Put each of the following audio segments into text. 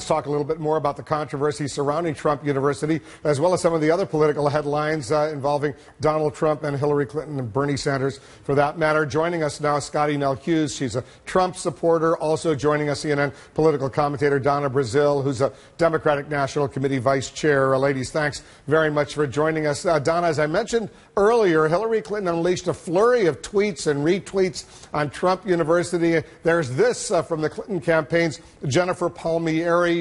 Let's talk a little bit more about the controversy surrounding Trump University, as well as some of the other political headlines involving Donald Trump and Hillary Clinton and Bernie Sanders, for that matter. Joining us now, Scottie Nell Hughes. She's a Trump supporter. Also joining us, CNN political commentator Donna Brazile, who's a Democratic National Committee vice chair. Ladies, thanks very much for joining us. Donna, as I mentioned earlier, Hillary Clinton unleashed a flurry of tweets and retweets on Trump University. There's this from the Clinton campaign's Jennifer Palmieri,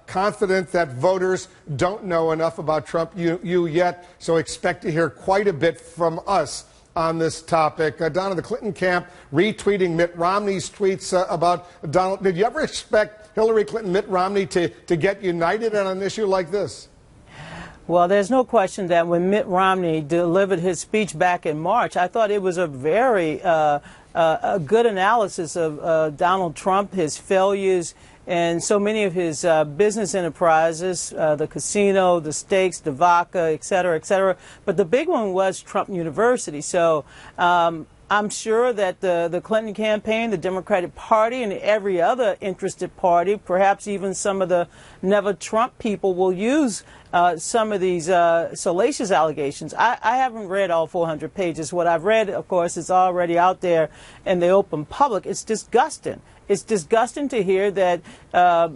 confident that voters don't know enough about Trump U yet, so expect to hear quite a bit from us on this topic. Donna, the Clinton camp retweeting Mitt Romney's tweets about Donald. Did you ever expect Hillary Clinton, Mitt Romney to get united on an issue like this? Well, there's no question that when Mitt Romney delivered his speech back in March, I thought it was a very a good analysis of Donald Trump, his failures, and so many of his business enterprises, the casino, the stakes, the vodka, et cetera, et cetera. But the big one was Trump University. So I'm sure that the Clinton campaign, the Democratic Party, and every other interested party, perhaps even some of the Never Trump people, will use some of these salacious allegations. I haven't read all 400 pages. What I've read, of course, is already out there in the open public. It's disgusting. It's disgusting to hear that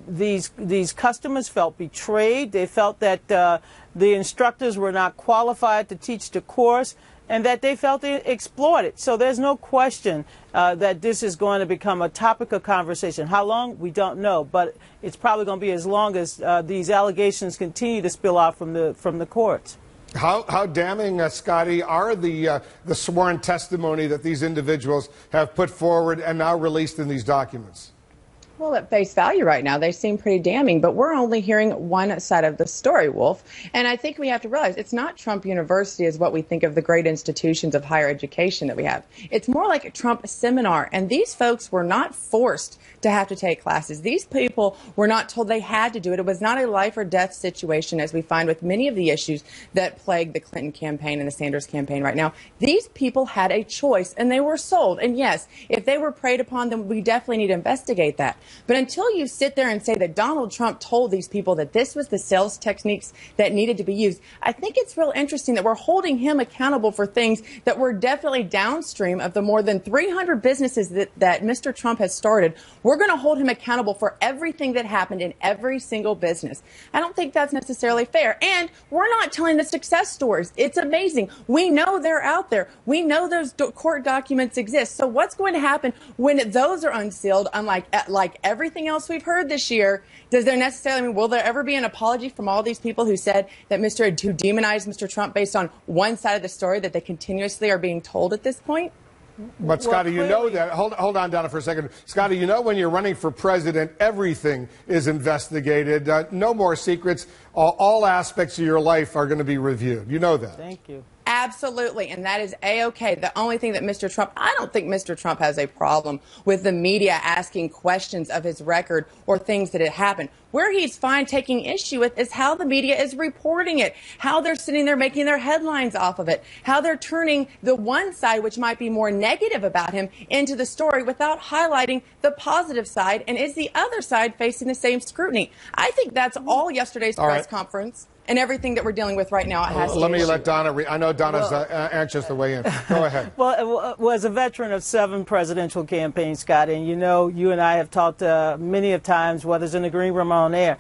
these customers felt betrayed. They felt that the instructors were not qualified to teach the course, and that they felt exploited. So there's no question that this is going to become a topic of conversation. How long? We don't know, but it's probably going to be as long as these allegations continue to spill out from the courts. How damning, Scottie, are the sworn testimony that these individuals have put forward and now released in these documents? Well, at face value right now, they seem pretty damning, but we're only hearing one side of the story, Wolf. And I think we have to realize it's not Trump University as what we think of the great institutions of higher education that we have. It's more like a Trump seminar. And these folks were not forced to have to take classes. These people were not told they had to do it. It was not a life or death situation, as we find with many of the issues that plague the Clinton campaign and the Sanders campaign right now. These people had a choice, and they were sold. And yes, if they were preyed upon, then we definitely need to investigate that. But until you sit there and say that Donald Trump told these people that this was the sales techniques that needed to be used, I think it's real interesting that we're holding him accountable for things that were definitely downstream of the more than 300 businesses that Mr. Trump has started. We're going to hold him accountable for everything that happened in every single business. I don't think that's necessarily fair. And we're not telling the success stories. It's amazing. We know they're out there. We know those court documents exist. So what's going to happen when those are unsealed, unlike everything else we've heard this year? Does there necessarily, will there ever be an apology from all these people who said that who demonized Mr. Trump based on one side of the story that they continuously are being told at this point? But, Scottie, you know that. Hold on, Donna, for a second. Scottie, you know when you're running for president, everything is investigated. No more secrets. All aspects of your life are going to be reviewed. You know that. Thank you. Absolutely, and that is A-OK. The only thing that Mr. Trump, I don't think Mr. Trump has a problem with the media asking questions of his record or things that had happened. Where he's fine taking issue with is how the media is reporting it, how they're sitting there making their headlines off of it, how they're turning the one side, which might be more negative about him, into the story without highlighting the positive side. And is the other side facing the same scrutiny? I think that's all yesterday's press conference. And everything that we're dealing with right now, it has to Let me let Donna I know Donna's anxious to weigh in. Go ahead. Well, as a veteran of 7 presidential campaigns, Scottie, and you know, you and I have talked many of times, whether it's in the green room or on air,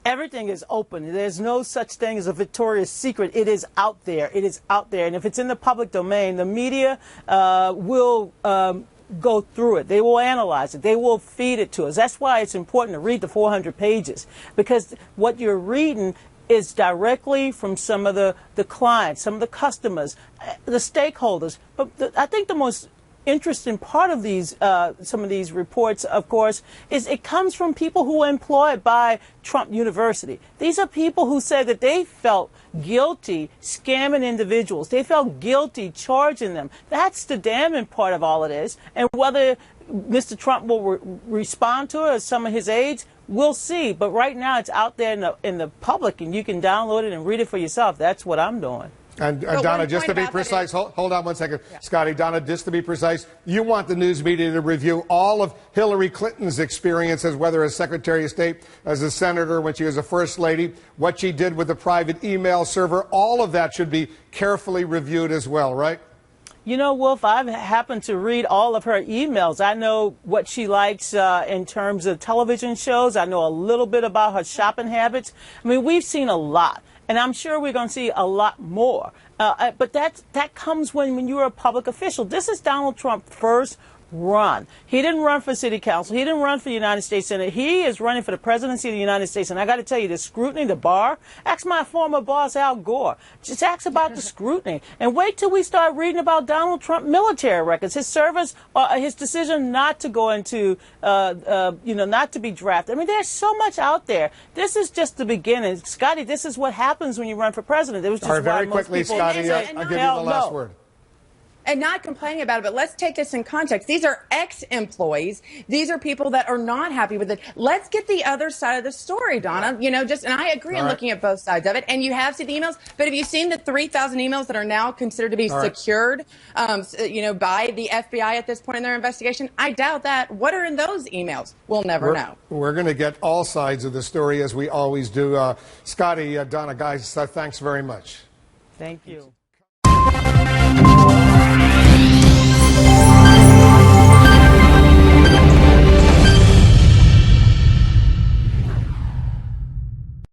everything is open. There's no such thing as a Victoria's Secret. It is out there. It is out there. And if it's in the public domain, the media will go through it. They will analyze it. They will feed it to us. That's why it's important to read the 400 pages, because what you're reading is directly from some of the clients, some of the customers, the stakeholders. But I think the most interesting part of these, some of these reports, of course, is it comes from people who were employed by Trump University. These are people who said that they felt guilty scamming individuals. They felt guilty charging them. That's the damning part of all of this. And whether Mr. Trump will respond to it or some of his aides, we'll see. But right now it's out there in the public, and you can download it and read it for yourself. That's what I'm doing. And Donna, just to be precise, hold on one second. Yeah. Scottie, Donna, just to be precise, you want the news media to review all of Hillary Clinton's experiences, whether as Secretary of State, as a senator, when she was a First Lady, what she did with the private email server. All of that should be carefully reviewed as well, right? You know, Wolf, I've happened to read all of her emails. I know what she likes in terms of television shows. I know a little bit about her shopping habits. I mean, we've seen a lot. And I'm sure we're going to see a lot more. But that comes when you're a public official. This is Donald Trump's first run. He didn't run for city council. He didn't run for the United States Senate. He is running for the presidency of the United States. And I got to tell you, the scrutiny, the bar, ask my former boss, Al Gore. Just ask about the scrutiny. And wait till we start reading about Donald Trump military records, his service, his decision not to go into, not to be drafted. I mean, there's so much out there. This is just the beginning. Scottie, this is what happens when you run for president. It was just very quickly, Scottie, I'll give you the last word. And not complaining about it, but let's take this in context. These are ex-employees. These are people that are not happy with it. Let's get the other side of the story, Donna. You know, and I agree on looking at both sides of it. And you have seen the emails, but have you seen the 3,000 emails that are now considered to be secured, by the FBI at this point in their investigation? I doubt that. What are in those emails? We'll never know. We're going to get all sides of the story, as we always do. Scottie, Donna, guys, thanks very much. Thank you.